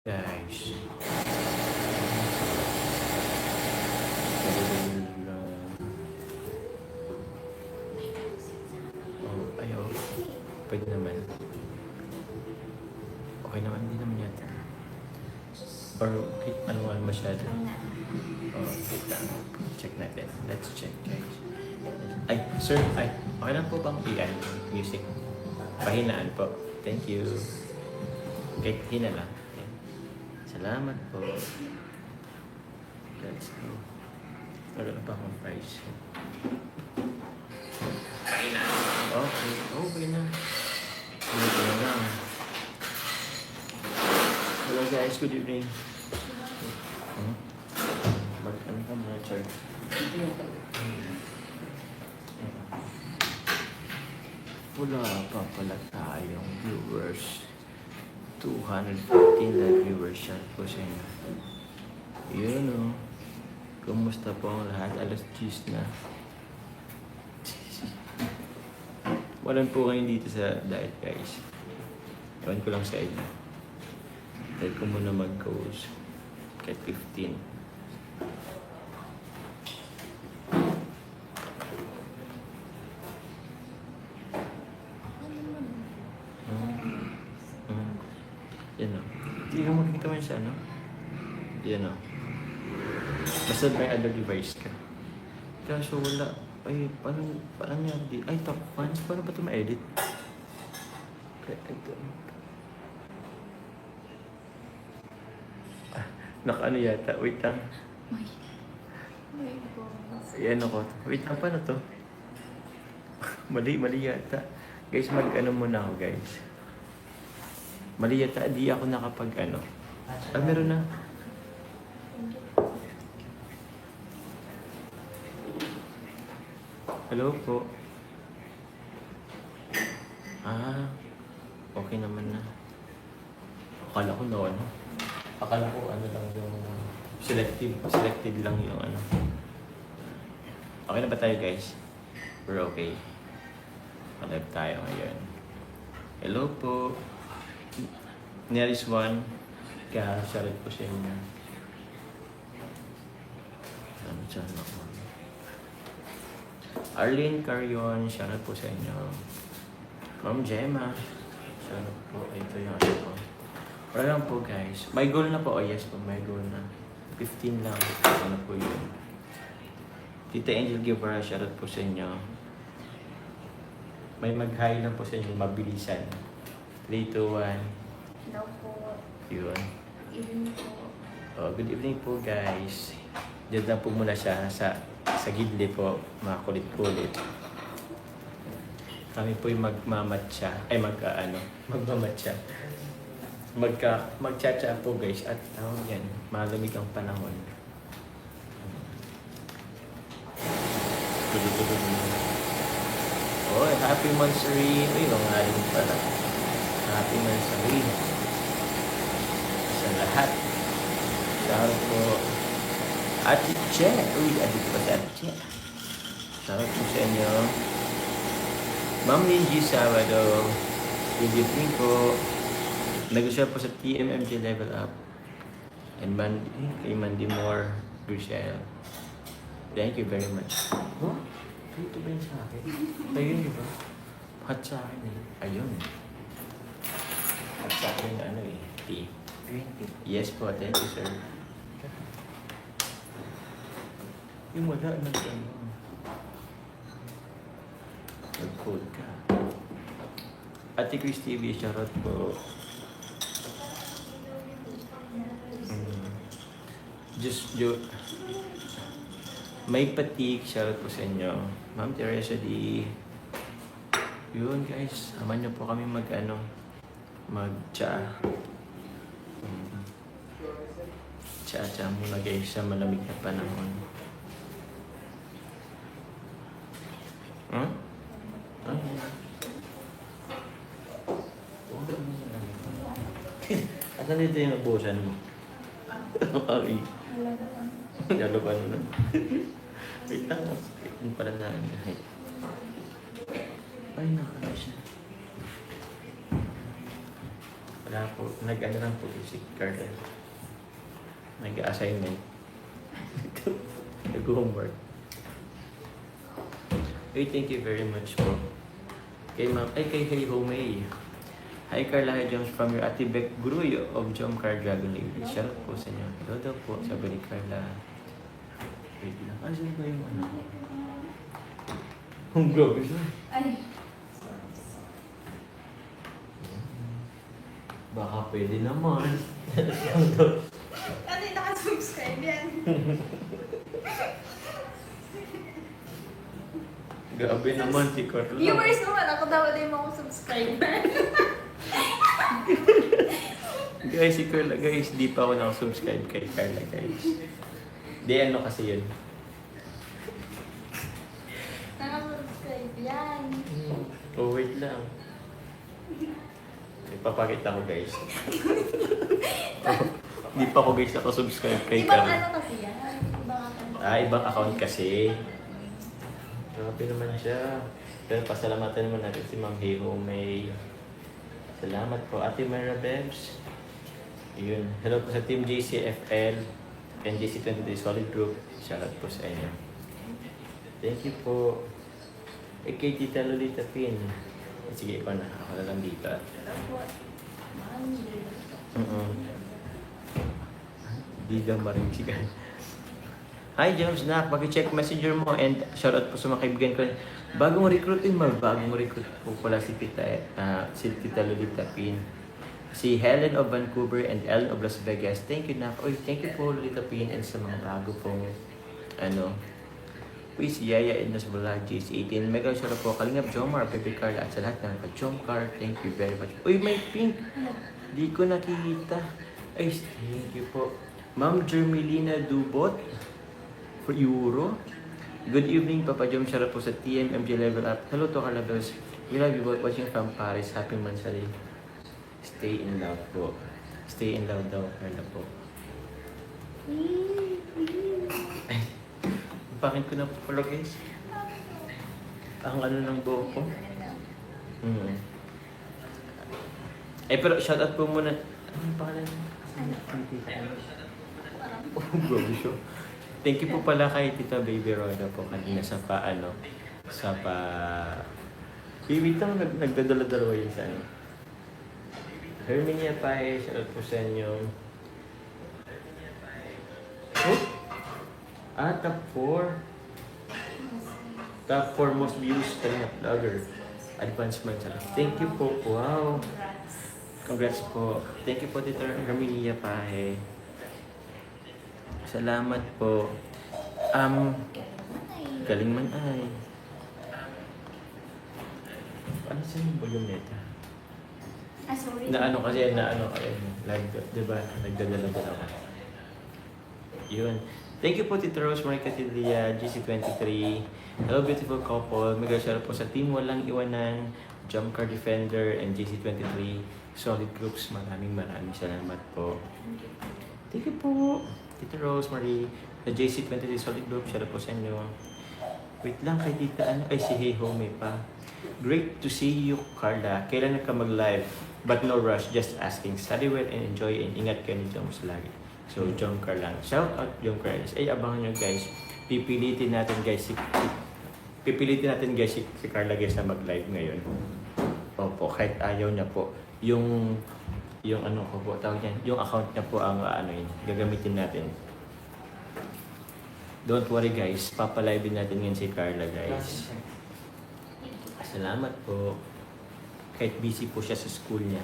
Guys. Oh, ayaw. Pwede naman. Okay naman, hindi naman yata. Or manual masyado. Oh, wait lang. Check natin. Let's check, guys. Ay, sir, ay, okay lang po bang music? Pahinaan po. Thank you. Okay, hina lang. Okay. Salamat po. Let's go. Wala na pa akong price. Pahinaan. Okay, okay na. Hindi na lang. Hello guys, good evening. Ano ka mga chart? Wala pa pala tayong viewers. 215 na viewers siya po sa inyo. Yun o. Kumusta po ang lahat? Alas 10 na. Walan po kayo dito sa diet guys. Ewan ko lang sa inyo. Dahil ko muna mag-goes. Kahit 15. Yan o. Hindi ka makikita mo siya, no? Yan o. Basta may other device ka. Kaso wala. Ay, paano yan? Ay, top fans. Paano ba ito ma-edit? Ito. Naka-ano yata? Wait lang. Ayan ako. Wait lang, paano to? Mali yata. Guys, mag-ano muna ako, guys. Mali yata, di ako nakapag-ano. Ah, meron na. Hello po. Ah, okay naman na. Akala ko no, ano? Akala ko ano lang yung selected lang yung ano. Okay na ba tayo guys? We're okay. Alive tayo ngayon. Hello po. Nearest one. Kaya shoutout po sa inyo. Saan ako? Arlene Carion, shoutout po sa inyo. Ma'am Gemma, shoutout po. Ito yung ano po. Wala lang po guys. May goal na po. Oh yes po, may goal na. 15 lang. Ano po yun? Tita Angel Guevara, shoutout po sa inyo. May mag-hi lang po sa inyo, mabilisan. 3, 2, 1. Hello po. Yun. Evening po. Oh, good evening po guys. Diyan lang po muna siya sa gidli po, mga kulit-kulit. Kami po yung magmamatcha. Ay, magmamatcha. Magtsatsa po guys. At yan, malamig ang panahon. Oh, happy Mansari. Uy, mangaling pala. Happy Mansari. Sa lahat. Shoutout po. Ate Che. Uy, ate ko pa si Ate Che. Shoutout po sa inyo. Ma'am Linji Sabado. Good evening po. Nag-share po sa TMMG Level Up. And kay Mandy Moore, Griselle. Thank you very much. Oh, ito ba yun sa akin? Ito yun, di ba? Hot sa akin eh. Ayun. Hot sa akin ano eh. Tea. Green tea. Yes po, thank you sir. Yung wala na gano'n. Nag-food ka. Ate Chris TV, shoutout po. May patik, shoutout po sa inyo. Ma'am Teresa D. Yun guys, samahan niyo po kami mag-tsa. Tsa-tsa muna guys sa malamig na panahon. Asan dito yung nabusan mo? Ay. Lalo pa nun. Wait lang. Yung pala na. Ay, nakaka siya. Wala Wala po. Nag-ano lang po si Carla. Nag-assignment. Nag-homework. Hey, thank you very much po. Kay ma'am, ay kay Hey Homey. Hi Carla, hi Jones from your Ate Beck Gruy of Jomcar Dragon Lady. Shout out po sa inyo. Hello daw po, sabi ni Carla. Wait lang. Ah, saan ba yung ano? Ang grabe siya. Ay. Baka pwede naman. Kasi nakasubscribe yan. Grabe naman si Carla. Viewers naman, ako dapat din mga subscriber. Guys, si Carla, guys, di pa ako nakasubscribe kay Carla, guys. Di ano kasi yun. Nakasubscribe yan. Oh, wait lang. Ipapakita ko, guys. Di pa ako, guys, nakasubscribe kay Ibang Carla. ano kasi yan. Ibang account. Ah, ibang account kasi. Grabe naman siya. Pero pasalamatan naman natin si Ma'am Hero May. Salamat po, Ate Mara Bebs. Yun. Hello po sa Team JCFL and JC23 Solid Group. Shoutout po sa inyo. Thank you po. Kay Tita Lolita Pin. Sige, ikaw na. Ako na lang dito. Di daw marinsigan. Hi James Nak, pag-check messenger mo and shoutout po sa mga kaibigan ko. Bagong recruiting mo, bagong recruit po pala si Tita Lolita Pin. Si Helen of Vancouver and Ellen of Las Vegas. Thank you Nak. Oy, thank you po Lolita Pin and sa mga bago pong si Yaya Ednas Vlog, JC18. Mega shoutout po Kalingap Jomar, Pepe Carla at sa lahat ng naka-Jomcar. Thank you very much. Uy, may pink. Di ko nakikita. Ay, thank you po. Ma'am Jermelina Dubot for Euro. Good evening, Papa Jom. Shoutout po sa TMMG Level Up. Hello to Calabas. We love you both watching from Paris. Happy Mansari. Stay in love po. Stay in love daw, Carla po. Ay, bakit ko na po pala guys? Ang ano ng buhok ko? Eh pero shoutout po muna. Ano yung pangalan niya? Oh, grabe siya. Thank you po pala kay Tita Baby Roda po kanina sa Wait lang, nagdadala-dalawa yun sa ano. Herminia Pae, shoutout po sa inyo. Oh? Top 4. Top 4 most views na vlogger. Advancement. Thank you po. Wow. Congrats po. Thank you po, Tita Herminia Pae. Salamat po. Galing man ay. Ano sa yung volume nito? Sorry. Na ano kasi, like, diba, nagdadala ko ako. Yun. Thank you po, Tita Rose, Marica Tilia, GC23. Hello, beautiful couple. Mega shoutout po sa Team Walang Iwanan, Jump Car Defender, and GC23 Solid Groups. Maraming salamat po. Thank you po, Tita Rose, Marie, the JC23 Solid Group. Shoutout po sa inyo. Wait lang, kay Tita, si Hey Home pa. Great to see you, Carla. Kailan ka mag-live? But no rush, just asking. Study well and enjoy and ingat kayo ni Joms lagi. So, Jomcar lang. Shout out Jomcar. Ay, abangan nyo guys. Pipilitin natin guys si Carla guys na mag-live ngayon. Opo, kahit ayaw niya po. Yung ano ko po, tawag niyan, yung account niya po ang gagamitin natin. Don't worry guys, papalive natin ngayon si Carla guys. Salamat po. Kahit busy po siya sa school niya.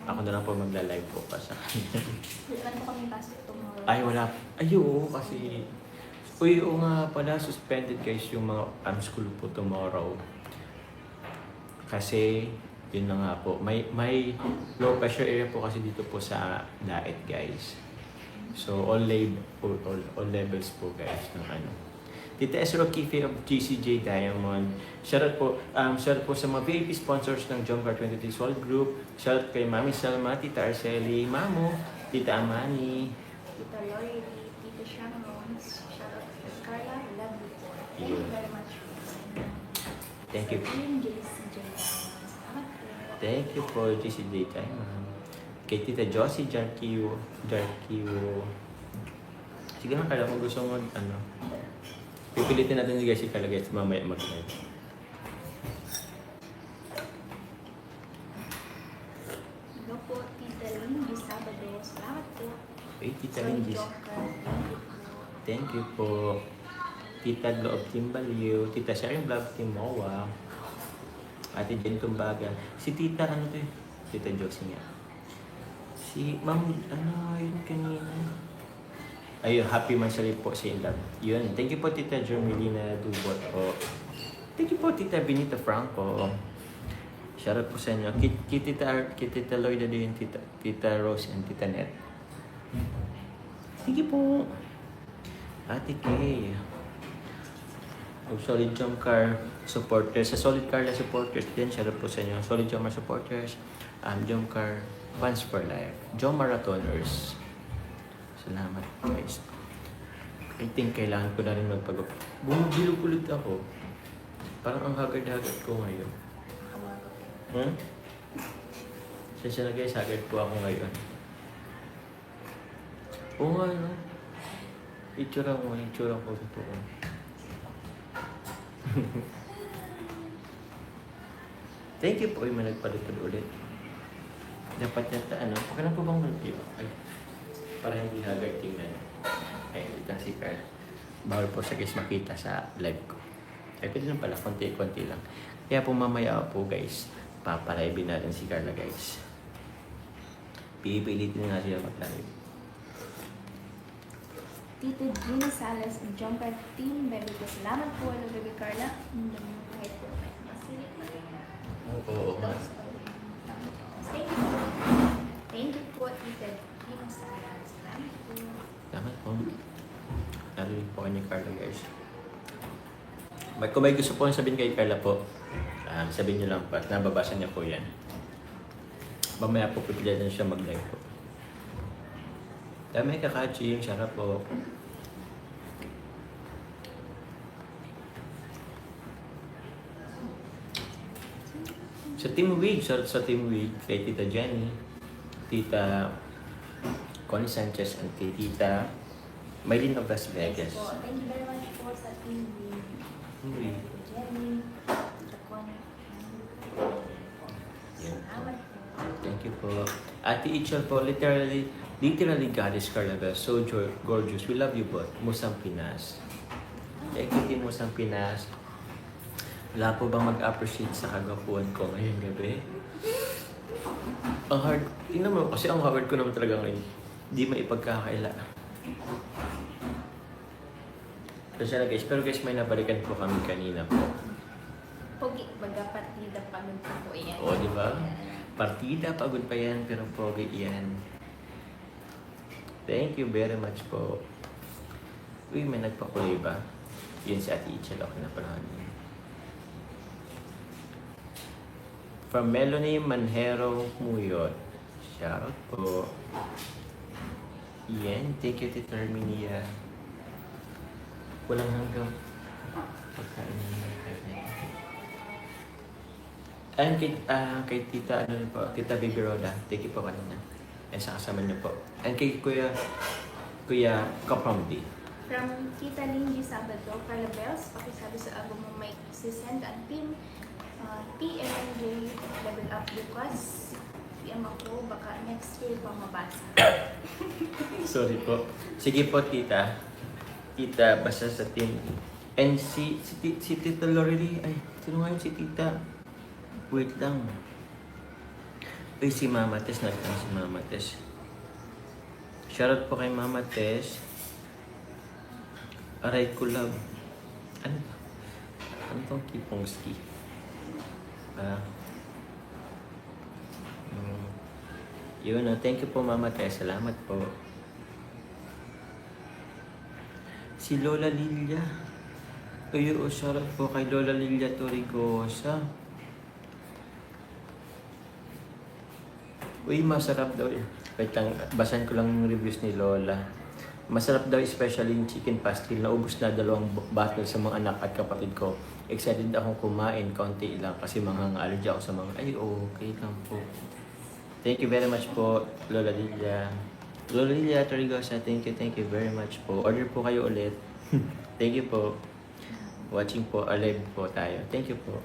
Ako na lang po magla-live po pa sa kanya. Wala po kami pasok tomorrow. Ay, wala. Ay, oo, kasi... Uy, oo nga pala, suspended guys yung mga school po tomorrow. Kasi, yun na nga po. May low pressure area po kasi dito po sa Daet guys. So, all levels po guys ng ano. Tita Esro Kife of GCJ Diamond. Shoutout po sa mga VIP sponsors ng Jomcar 23 Solid Group. Shoutout kay Mami Salma, Tita Arceli, Mamo, Tita Amani. Tita Lori, Tita Sharon, shoutout kay Carla, love you po. Thank you very much. Thank you. Team JCJ. Salamat po. Thank you po, GC Daytime, ma'am. Kay Tita Josie Jarkiwo. Sige na, Carla, kung gusto mo, pipilitin natin guys si Carla guys, mamaya mag-live. Hello po, Tita Lindy Sabado. Salamat po. Hey, Tita Sorry, Lindy. Joker. Thank you po. Tita Loob Team Baliw, Tita Sharon Vlog Team Mowa, Ate Jen Tumbaga. Si Tita, ano to eh? Tita Josie nga. Si Ma'am, yun kanina. Ayun, happy Mansari po sa Inlab. Yun, thank you po Tita Jermelina Dubot po. Thank you po Tita Benita Franco. Shoutout po sa inyo. Tita Lloyda din, Tita Rose and Tita Net. Thank you po. Ate Kay. Solid Jump Car supporters. Sa Solid Car na supporters din, shoutout po sa inyo. Solid Jump Car supporters. Jump Car Fans for Life. Jump Marathoners. Salamat guys. I think kailangan ko na rin magpag- Bumubilo ulit ako. Parang ang hagard-hagard ko ngayon. Hmm? Sensya na guys, hagard po ako ngayon. Oo nga, no? Itsura ko ito. Thank you po yung nagpalitod ulit. Dapat yata, okay na po bang review? Ay, para hindi hagard tingnan. Ay, ito si Carl. Bawal po sa guys makita sa live ko. Ay, pwede lang pala, konti-konti lang. Kaya po mamaya po guys, papalive natin si Carla guys. Pipilitin na sila mag-live. Tito Gina Salas, Jumper Team, baby ko. Salamat po, hello, baby Carla. Kahit po, Oo. Thank you po, Tito Gina Salas. Salamat po. Salamat po. Narinig po kayo ni Carla guys. Kung may gusto po sabihin kay Carla po, sabihin niyo lang po at nababasa niya po yan. Mamaya po pipilitin siya mag-live po. Dami kakaching, sarap po. Sa Team Wig, sa Team Wig, kay Tita Jenny, Tita Connie Sanchez, and kay Tita Maylin of Las Vegas. Thank you very much po sa team. Wig. Jenny, Tita Connie. Yan po. Salamat po. Thank you po. Ate Ichel po, literally Goddess Carla Bell, so gorgeous. We love you both. Musang Pinas. Thank you, Team Musang Pinas. Wala po bang mag-appreciate sa kagwapuan ko ngayong gabi? Ang hard, tingnan mo, kasi ang hard ko naman talaga ngayon. Hindi maipagkakaila. Kasi na guys, pero guys, may nabalikan po kami kanina po. Pogi, baga partida pagod po yan. Oo, di ba? Partida, pagod pa yan, pero pogi yan. Thank you very much po. Uy, may nagpakulay ba? Yun si Ate Ichel, okay na pala. From Melanie Manjero Muyot. Shoutout po. Yan, thank you Tita Herminia. Walang hanggang pagkain niya. And kay Tita, Tita Baby Roda, thank you po kanina. And sa kasama niyo po. And kay Kuya Kapamdi. From Tita Lindy Sabado, Carla Bells, pakisabi sa album mo may sisend ang team PMJ Level Up Lucas. PM ako, baka next year pa mabasa. Sorry po. Sige po, Tita. Tita, basta sa team. And si Tita Lorelei, ay, sino nga yun si Tita? Wait lang. Uy, si Mama Tess, nagtang si Mama Tess. Shoutout po kay Mama Tess. Aray ko love. Ano ba? Ano tong Kipongski? Yun, thank you po Mama Tess. Salamat po. Si Lola Lilia. Uy, shoutout po kay Lola Lilia Torrigosa. Uy, masarap daw. Wait lang, basahin ko lang yung reviews ni Lola. Masarap daw, especially yung chicken pastil. Naubos na 2 bottle sa mga anak at kapatid ko. excited akong kumain, kaunti lang kasi allergy ako sa mga, ay okay lang po. Thank you very much po, Lola Lilia. Lola Lilia Torigosa, thank you very much po. Order po kayo ulit. Thank you po. Watching po, live po tayo. Thank you po.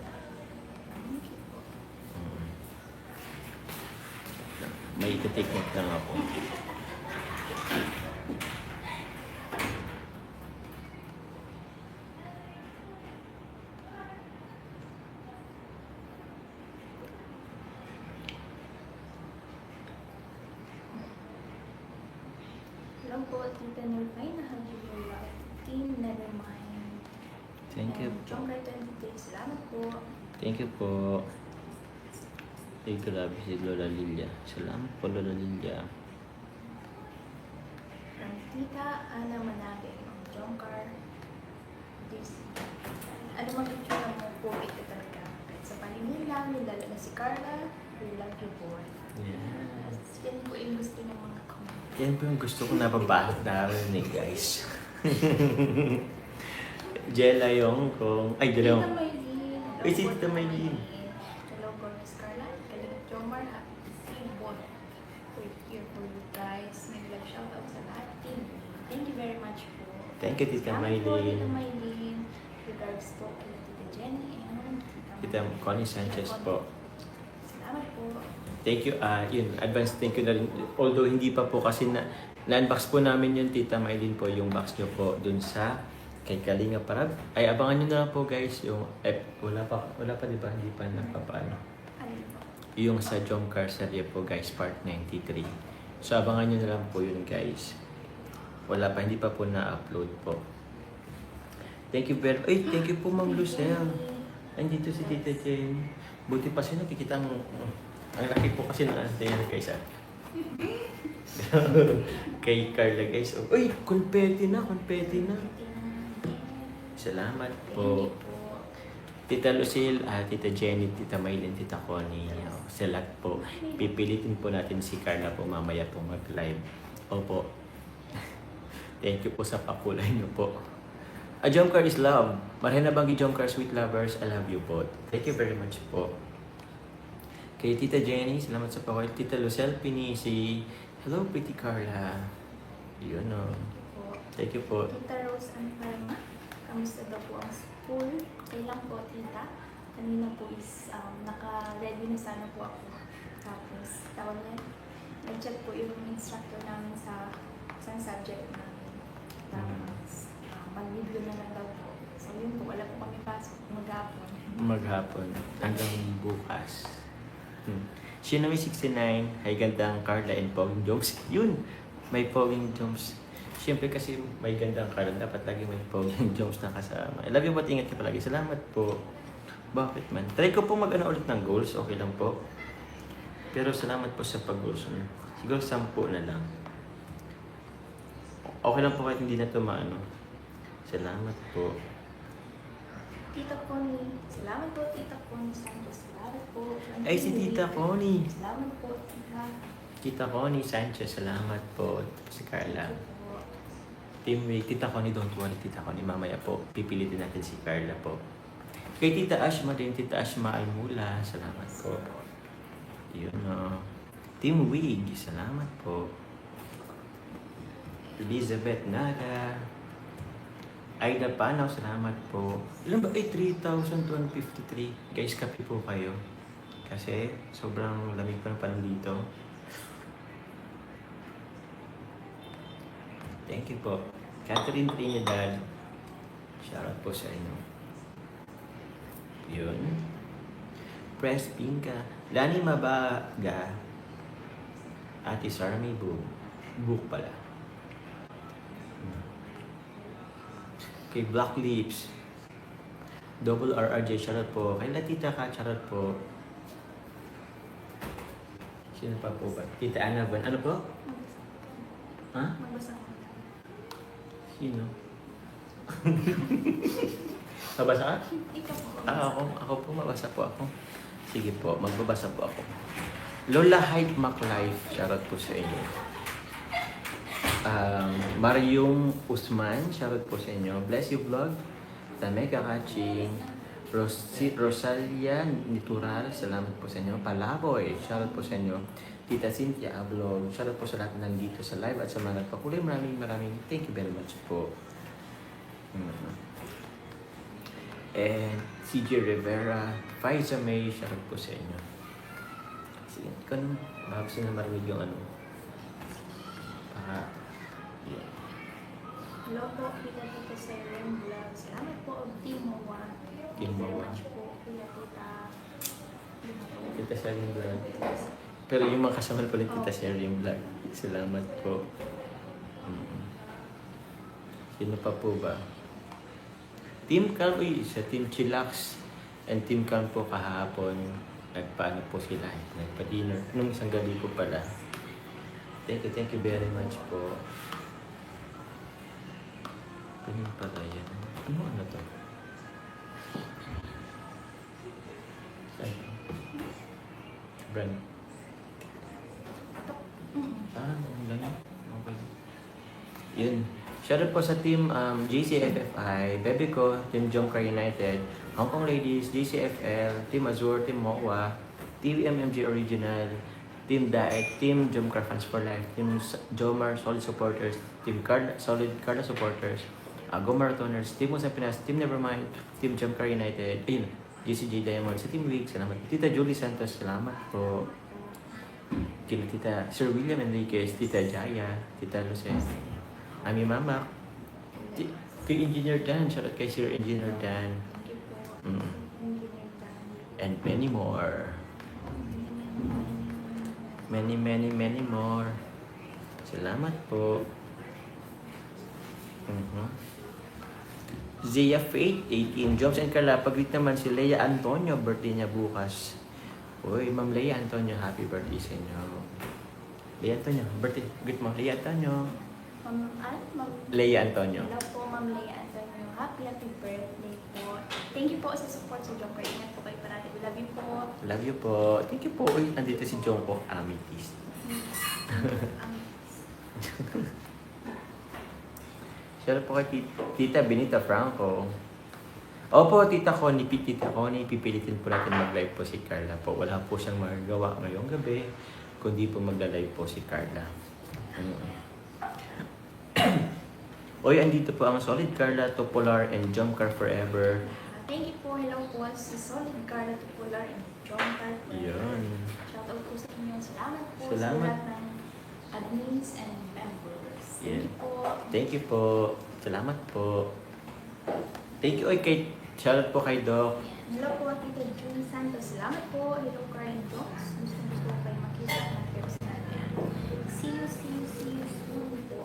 May iti-take note lang ako. Hello po, Tita Nilvay, nahagigula. Team Nevermind. Thank you po. Chongray 23, salamat po. Thank you po. Ay, grabe si Lola Lilia. Salamat po, Lola Lilia. From Tita Ana Manabe, Jongkar. Ano mag-itsura mo po, ito talaga. Kahit sa paningin lang, nilalaga si Carla, we love you po. Yes. Yan po yung gusto ng mga comment. Yan po yung gusto ko nababalot na rin guys. Jella yung kung... Ay, Jella yung... Tita Maylene. Uy, si Tita Maylene. Hello, Gorgeous Carla. Kalingat Jomar. Happy Bot. We're here for you guys. Nag-love shoutout sa lahat. Thank you very much po. Thank you, Tita Salamat po, Tita Maylene. Maylene. Regards po kay Tita Jenny and Tita Connie Sanchez po. Salamat po. Thank you, yun, advance thank you na rin. Although hindi pa po kasi na-unbox po namin yun, Tita Maylene po, yung box nyo po dun sa kay Kalinga Parab. Ay, abangan nyo na lang po guys, yung, wala pa di ba? Hindi pa napapaano. Ano po? Yung sa Jomcar Serye po guys, part 93. So, abangan nyo na lang po yun guys. Wala pa, hindi pa po na-upload po. Thank you very Ay, thank you po Ma'am Lucelle. Andito si Tita Jane. Buti pa siya nakikita ang laki po kasi ng antena guys ah. Kay Carla guys. Oh. Uy, confetti na. Salamat po. Thank you po. Tita Lucille, Tita Jenny, Tita Maylin, Tita Connie, sa lahat po. Pipilitin po natin si Carla po mamaya po mag-live. Opo. Thank you po sa pakulay niyo po. A Jomcar is love. Marhay na banggi Jomcar, sweet lovers. I love you po. Thank you very much po. Kay Tita Jenny, salamat sa pakulay. Tita Lucelle Pinisi. Hello, pretty Carla. Yun o. Thank you po. Tita Rose and Parma. Kamusta daw po ang school? Okay lang po, tita. Kanina po is naka-ready na sana po ako. Tapos, tawag niya, nag-check po yung instructor namin sa isang subject namin. Tapos, mag-review na lang daw po. So, yun po, wala po kami pasok maghapon. Maghapon. Hanggang bukas. Sino may 69? Hay gandang Carla and Poging Jones. Yun! May Poging Jones. Siyempre kasi may gandang Carla. Dapat lagi may Poging Jones na kasama. I love you, but ingat ka palagi. Salamat po. Bakit man? Try ko po mag-ano ulit ng goals. Okay lang po. Pero salamat po sa pag-goals. Siguro 10 na lang. Okay lang po kahit hindi na ito maano. Salamat po. Tita Connie. Salamat po, Tita Connie Santos. Salamat po. Ay, si Tita Connie. Salamat po, Tita. Tita Connie Sanchez, salamat po. Si Carla. Po. Team Week, Tita Connie, don't worry, Tita Connie. Mamaya po, pipilitin natin si Carla po. Kay Tita Ashma din, Tita Ashma Almula, salamat po. Yun o. Team Wig, salamat po. Elizabeth Naga. Aida Panaw, salamat po. Ilan ba? Ay, 3,253. Guys, kape po kayo. Kasi sobrang lamig pa ng panahon dito. Thank you po. Catherine Trinidad. Shoutout po sa inyo. Yun. Press Pinka. Lani Mabaga. Ate Sarmi Book pala. Kay Black Lips. Double RRJ. Shoutout po. Kay Latita ka. Shoutout po. Sino pa po ba? Tita Ana Van. Ano po? Ha? Magbasa ko. Sino? Mabasa ka? Ikaw po. Ako po, mabasa po ako. Sige po, magbabasa po ako. Lola Hype MacLife, shoutout po sa inyo. Mariung Usman, shoutout po sa inyo. Bless you vlog. Tameka Kaching. Rosalia Nitural, salamat po sa inyo. Palaboy, shoutout po sa inyo. Tita Cynthia Ablog, shoutout po sa lahat na nandito sa live at sa mga nagpakulay. Maraming thank you very much po. And CJ Rivera, Faiza May, shoutout po sa inyo. Sige, ikaw naman, baka gusto na marinig yung ano. Yeah. Hello po, Tita Tita Siren Vlog. Salamat po, Team Moa. Thank you very Moa. much po, Tita Tita. Tita Sharing Vlog. Pero yung mga kasama pala Tita Sharing Vlog. Salamat po. Sino pa po ba? Team Calm, sa Team Chillax and Team Calm po kahapon. Nagpaano po sila. Nagpa-dinner. Nung isang gabi po pala. Thank you very much po. Ganun pala yan. Ano to? Brand. Ang lang. Okay. Yun. Shoutout po sa team JCFFI, Bebe ko, Team Jomcar United, Hong Kong Ladies, JCFL, Team Azure, Team Mowa, TVMMG Original, Team Daek, Team Jomcar Fans for Life, Team Jomar Solid Supporters, Team Solid Carla Supporters, Go Marathoners, Team Musa Pinas, Team Nevermind, Team Jomcar United, ayun, GCJ Diamond, sa Team Week, salamat. Tita Julie Santos, salamat po. Kila Tita Sir William Enriquez, Tita Jaya, Tita Lucen, Ami Mama, kay Engineer Dan, shoutout kay Sir Engineer Dan. And many more. Many more. Salamat po. Zia Faith, 18. Jobs and Carla, pag-greet naman si Leia Antonio, birthday niya bukas. Uy, Ma'am Leia Antonio, happy birthday sa inyo. Leia Antonio, birthday. Greet mo, Leia Antonio. Ma'am Leia Antonio. Hello po, Ma'am Leia Antonio. Happy birthday po. Thank you po sa support sa Jomcar. Ingat po kayo parati. We love you po. Love you po. Thank you po. Uy, andito si Jongko, Amethyst. Shoutout po kay Tita Benita Franco. Opo, Tita Connie, pipilitin po natin mag-live po si Carla po. Wala po siyang magagawa ngayong gabi, kundi po magla-live po si Carla. Oy, andito po ang Solid Carla, Topolar, and Jomcar Forever. Thank you po. Hello po si Solid Carla Tupular and Jomcar Forever. Yun. Shoutout po sa inyo. Salamat po Salamat. sa lahat ng admins and members. Thank Yeah. you po. Thank you po. Salamat po. Thank you. Oy, shoutout po kay Doc. Hello po, Tita Julie Santos. Salamat po. Hello, Karen Docs. Gusto ko kayo makita ng personal yan. See you soon po.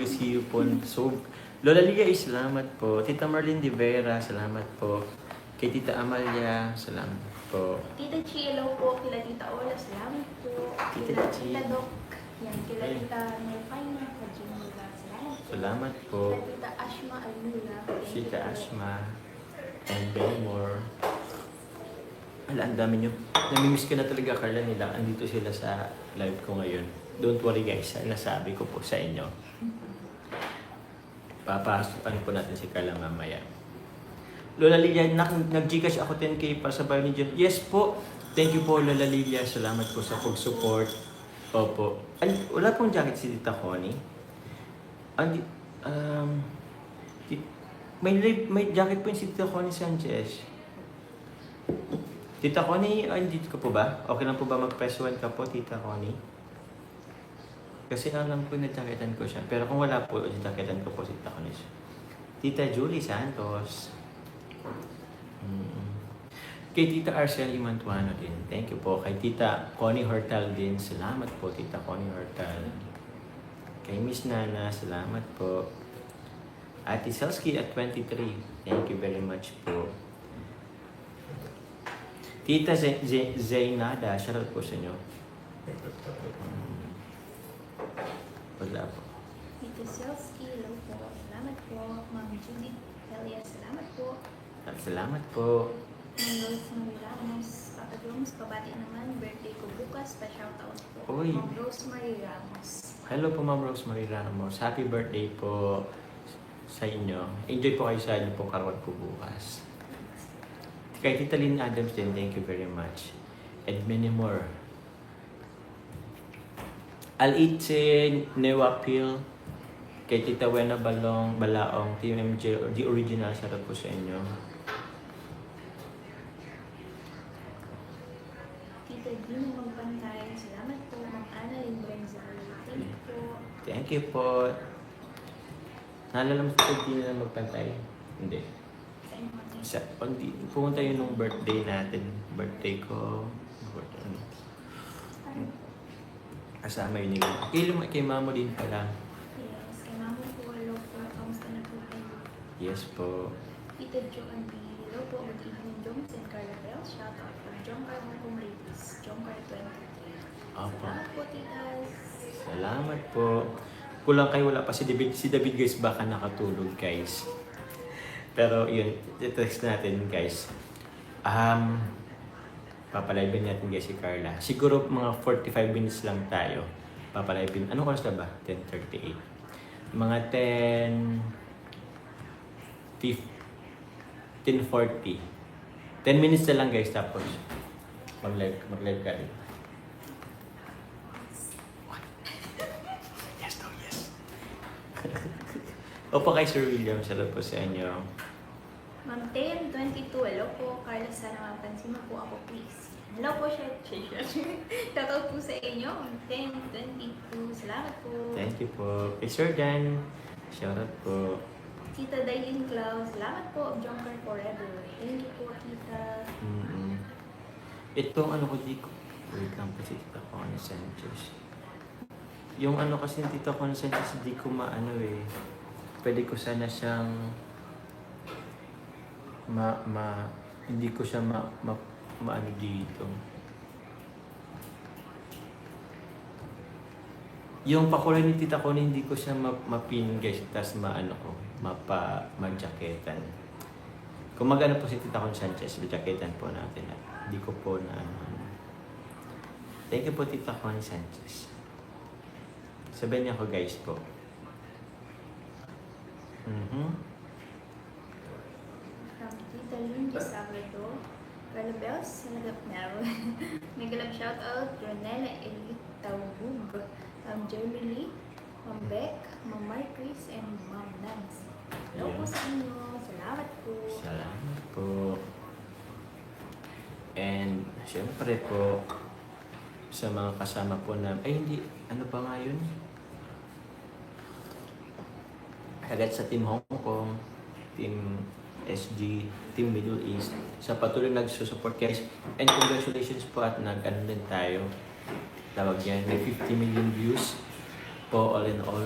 See you po. So, Lola Lia, salamat po. Tita Marlene De Vera, salamat po. Kay Tita Amalia, salamat po. Tita Chi, hello po. Kila Tita Ola, salamat po. Tita Kila Chi. Tita Doc. Yan, kila Ayun. Tita Nelfina, Kajimula. Salamat po. Salamat po. Kila Tita Ashma Almula. Tita Ashma. And many more. Ala, ang dami nyo. Namimiss ko na talaga, Carla, nila. Andito sila sa live ko ngayon. Don't worry guys, nasabi ko po sa inyo. Papasukan po natin si Carla mamaya. Lola Lilia, nag-Gcash ako 10K para sa bayo ni John. Yes po. Thank you po, Lola Lilia. Salamat po sa pag-support. Opo. Ay, wala pong jacket si Tita Connie. May jacket po yung si Tita Connie Sanchez. Tita Connie, dito ka po ba? Okay lang po ba mag-press 1 ka po, Tita Connie? Kasi alam ko na jacketan ko siya. Pero kung wala po, jacketan ko po si Tita Connie. Tita Julie Santos. Kay Tita Arcel Imantuano din. Thank you po. Kay Tita Connie Hortal din. Salamat po, Tita Connie Hortal. Kay Miss Nana, salamat po. Ate Selski at 23. Thank you very much po. Tita Zainada, shoutout po sa inyo. Wala po. Tita Selski, hello po. Salamat po. Ma'am Judith Helia, salamat po. At salamat po. Ma'am Rosemary Ramos. Papa Jones, pabati naman. Birthday ko bukas. Pa-shoutout po. Uy. Ma'am Rosemary Ramos. Hello po, Ma'am Rosemary Ramos. Happy birthday po sa inyo. Enjoy po kayo sa inyo po karoon po bukas. Kay Tita Lynn Adams din, thank you very much. And many more. Al-Itse, Newapil, kay Tita Wena Balaong, Team MJ, the original, sarap po sa inyo. Tita Dino Magbantay, salamat po. Ma'am Annalyn Brenzal, thank you po. Thank you po. Naalala mo sa Tita na magpantay? Hindi. Pumunta yun nung birthday natin. Birthday ko. Kasama yun yung kay Mamo din pala. Yes, kay Mamo po, hello po. Kamusta na po kayo? Yes po. Tita Joan B. Hello po, good evening, Jones and Carla Bell. Shout out from John Car Hong Kong Ladies. John Car 23. Opo. Salamat po, titas. Salamat po. Kulang kayo, wala pa si David. Si David guys, baka nakatulog guys. Pero yun, text natin guys. Papalibin natin guys si Carla. Siguro mga 45 minutes lang tayo. Papalibin. Anong oras na ba? 10:38. Mga 10:40. 10 minutes na lang guys tapos mag-live ka rin. Yes daw, yes. Opo kay Sir William, sarap po sa inyo. Ma'am Ten, 22. Hello po. Carla, sana mapansin mo po ako, please. Hello po, siya. Shoutout po sa inyo. Ma'am Ten, 22. Salamat po. Thank you po. Kay Sir Dan, shoutout po. Tita Daylin Cloud, salamat po. Junker Forever. Thank you po, Tita. Itong ano ko di ko. Wait lang po si Tita Connie Sanchez. Yung ano kasi ng Tita Connie Sanchez, di ko maano eh. Pwede ko sana siyang hindi ko siya maano dito. Yung pakulay ni Tita Connie, hindi ko siya mapin guys, tas maano ko, ma-jacketan. Kung magano po si Tita Connie Sanchez, ma-jacketan po natin. Hindi ko po na ano. Thank you po Tita Connie Sanchez. Sabihin niya ako guys po. Tita Lindy Sabado, Carla Bells, Salagap Naro. Nagalab shoutout, Ronella Elite Taubug, Jeremy Lee, Ma'am Beck, Ma'am Marcris, and Ma'am Nance. Hello po sa inyo. Salamat po. Salamat po. And syempre po, sa mga kasama po na, ay hindi, ano pa nga yun? Agad sa Team Hong Kong, Team SG, Team Middle East, sa patuloy nagsusupport guys. And congratulations po at nag-ano din tayo. Tawag yan, may 50 million views po all in all.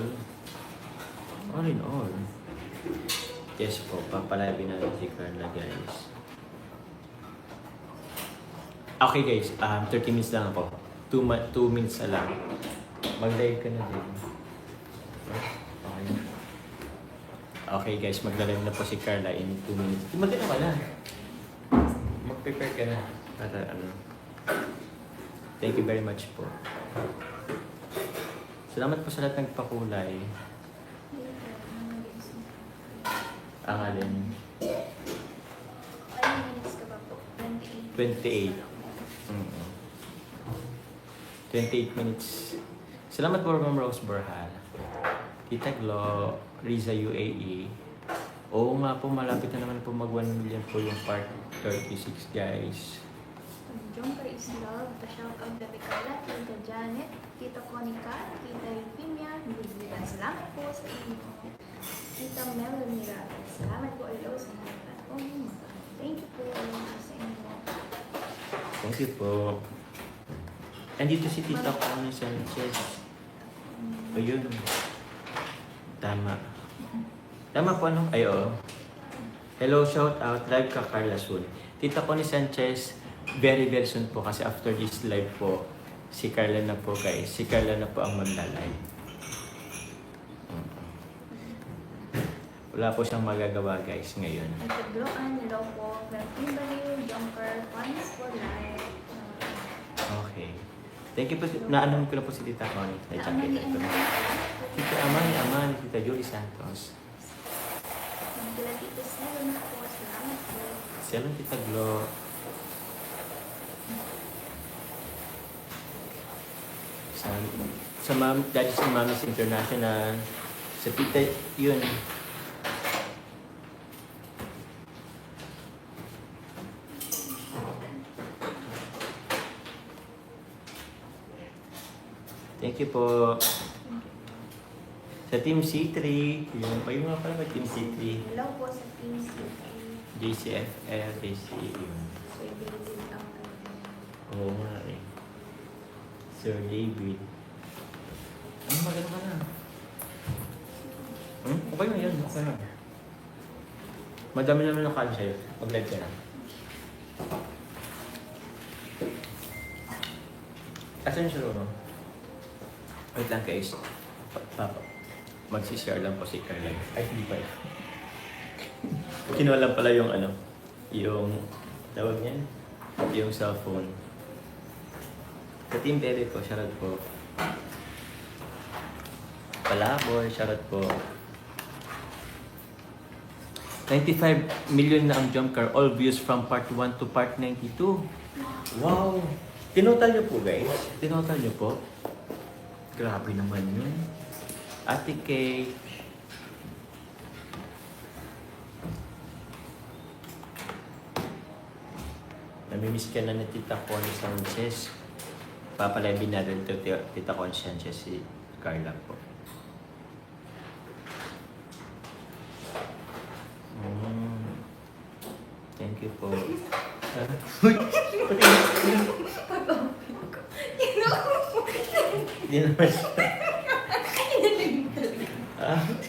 All in all. Yes po, papalabin natin si Carla guys. Okay guys, 30 minutes lang ako. 2 minutes na lang. Mag-live ka na din. Okay. Okay guys, magla-live na po si Carla in 2 minutes. Mag-ano ka na? Mag-prepare ka na. Para ano. Thank you very much po. Salamat po sa lahat ng pakulay. Ang alin? 5 minutes ka pa po. 28. 28 minutes. Salamat po Ma'am Rose Borhal. Tita Glo, Riza UAE. Oo nga po, malapit na naman po mag 1 million po yung part 36 guys. Junker is love. Shoutout Gabi Carla, Tita Janet, Tita Conica, Tita Eupimia, Liliban. Salamat po sa inyo. Tita Melanie Rabbit. Salamat po alo sa mga platform. Thank you po sa inyo. Thank you po. Andito si Tita Connie Sanchez. Ayun. Tama. Tama po ano? Ay, oo. Hello, shout out. Live ka Carla soon. Tita Connie Sanchez, very very soon po kasi after this live po, si Carla na po guys. Si Carla na po ang magla-live. Wala po siyang magagawa guys ngayon. At Tagloan, hello po. Kimberly, Junker, Funds for Life. Okay. Thank you po. Naanon ko na po si Tita Connie. Na-jacket ito. Tita Amani, Tita Julie Santos. Tita Seven po. Salamat po. Salamat Tita Glo. Sa ma'am, dahil sa Mamis International, sa Tita, yun. Thank you po. Sa Team C3, yun. Ayun nga pala Team C3. Hello po sa Team CA. JCFL, JC, yun. Sir David ang Oo nga eh. Sir David. Ano maganda ka na? Okay na yan, okay na. Madami naman ang kain sa'yo. Mag-live ka na. Asan yung silo, no? Wait lang guys. Papa. Magsishare lang po si Carla. Ay, hindi pa. Kinuha lang pala yung ano. Yung tawag niyan. Yung cellphone. Sa Team Bebe po, shoutout po. Palaboy, shoutout po. 95 million na ang jump car. All views from part 1 to part 92. Wow! Tinotal niyo po guys. Tinotal niyo po. Grabe naman yun. Ate Kay. Namimiss ka na ni Tita Con Sanchez. Papalabin natin ito, Tita Con Sanchez, si Carla po. Thank you po. Uy! Hindi naman siya.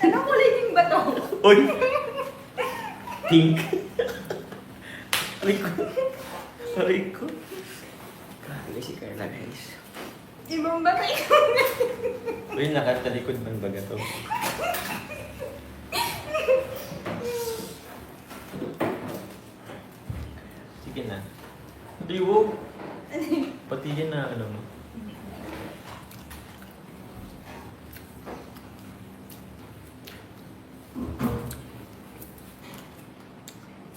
Anong kulay din ba to? Uy! Pink. Aray ko. Aray ko. Grabe si Carla guys. Ibang ba kayo? Uy, nakatalikod man baga to. Sige na. Liwo. Patigin na ano mo.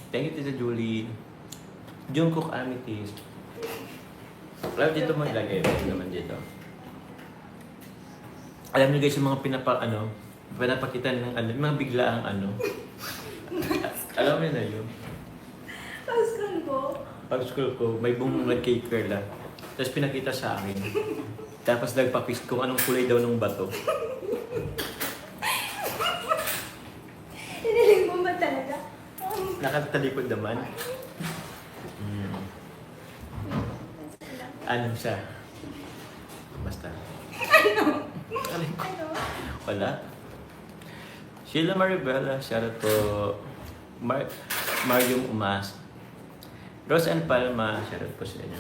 Thank you, Tita Julie. Jungkook Amethyst. Alam dito mo ilagay. Ito naman dito. Alam niyo guys, yung mga pinapakita ng ano, yung mga biglaang ano. Alam mo na yun. Pascal po. Pag school ko, may bumungad kay Carla. Tapos pinakita sa akin. Tapos nagpapist kung anong kulay daw ng bato. Hiniling mo ba talaga? Nakatalikod naman. Ano siya? Basta. Ano? Alay ko. Ano? Wala. Sheila Maribela, shoutout po. Marium Umas. Rose and Palma, shoutout po sa inyo.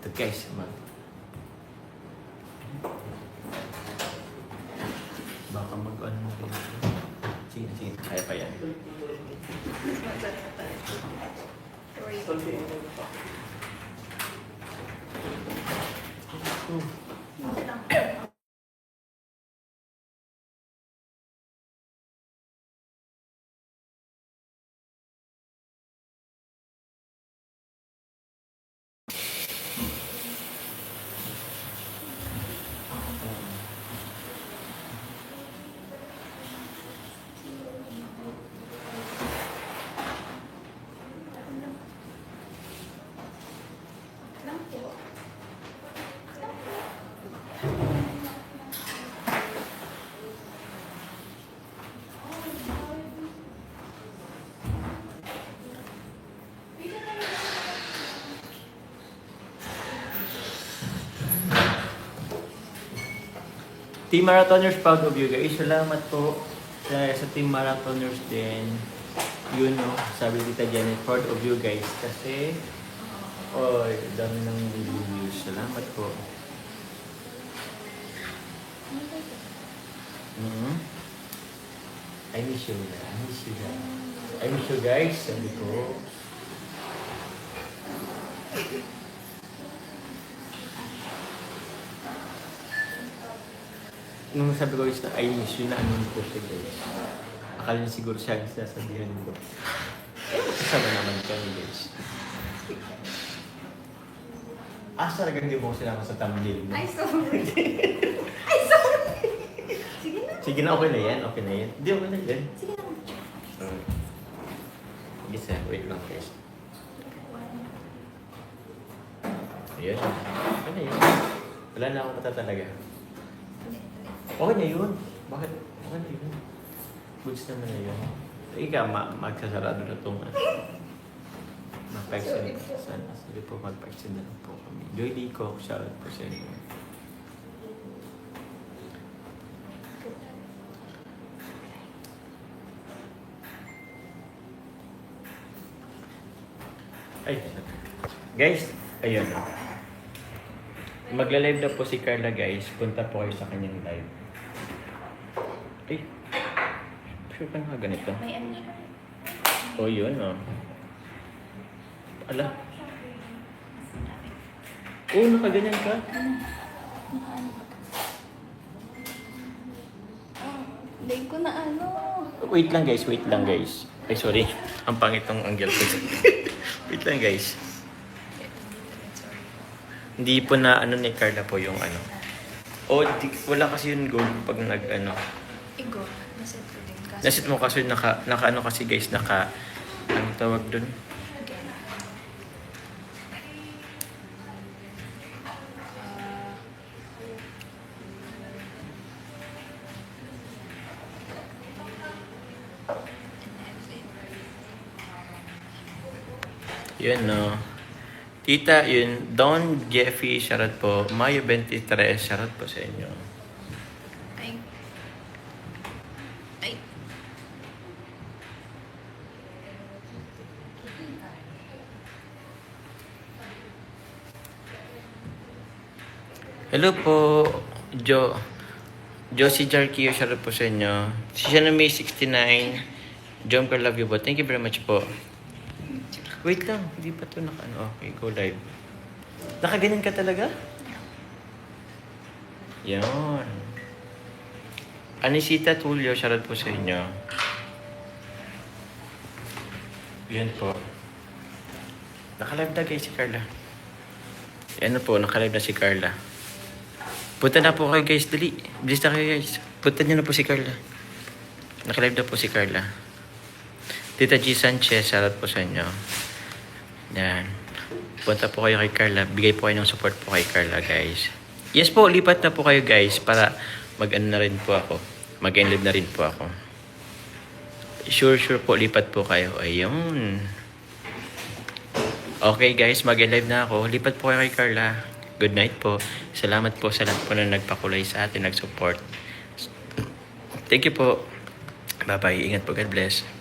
Ito guys, baka mag-ano mo kayo. Sige, sige. Kaya pa yan. Sorry. Lang po. Team Marathoners, proud of you guys. Salamat po sa Team Marathoners din. Yun no, sabi ni Tita Janet, proud of you guys. Kasi, dami ng reviews. Salamat po. I miss you na. I miss you guys. I miss you guys, sabi ko. Nung sabi ko is na I miss you na ano po siya guys. Akala niya siguro siya ang sasabihan ko. Kasama naman kami, guys. Talagang di mo ko sinama sa thumbnail mo. Ay, sorry. Ay, sorry. Sige na. Sige na, okay na yan. Okay na yan. Hindi, okay na yan. Sige na. Sige, wait lang, guys. Ayan. Okay na yun. Wala na akong mata talaga. Okay na yun. Bakit? Okay na yun. Goods naman na yun. Ika, magsasarado na itong mag-paxin. Sana. Sige po, mag-paxin na lang po kami. Joy Lico, shoutout po sa inyo. Ay, guys, ayun. Magla-live na po si Carla, guys. Punta po kayo sa kanyang live. Ay, sure ka nga ganito. May ano. Oh, yun, oh. Ala. Oh, nakaganyan ka? Leg ko na ano. Wait lang, guys. Wait lang, guys. Ay, sorry. Ang pangit ng angle ko. Wait lang, guys. Hindi po na ano ni Carla po yung ano. Oh, wala kasi yung gold pag nag-ano. Igo. Naset ko din. Kaso, Nasit mo kasi naka ano kasi guys, anong tawag dun? again. Yun, no. Tita, yun. Don Jeffy, shoutout po. Mayo 23, shoutout po sa inyo. Ay. Ay. Hello po, Josie Jarkio, shoutout po sa inyo. Si Siya May 69, Jom Carl, love you po. Thank you very much po. Wait lang, hindi pa to okay, go live. Nakaganyan ka talaga? Yan. Anisita Tulio, shoutout po sa inyo. Yan po. Nakalive na guys si Carla. Yan na po, nakalive na si Carla. Punta na po kayo guys, dali. Bilis na kayo guys. Punta niyo na po si Carla. Nakalive na po si Carla. Tita G. Sanchez, shoutout po sa inyo. Yan. Punta po kayo kay Carla. Bigay po kayo ng support po kay Carla, guys. Yes po, lipat na po kayo, guys, para mag-ano na rin po ako. Mag-enlive na rin po ako. Sure po, lipat po kayo. Ayun. Okay, guys, mag-enlive na ako. Lipat po kayo kay Carla. Good night po. Salamat po sa lahat po na nagpakulay sa atin, nag-support. Thank you po. Bye-bye. Ingat po. God bless.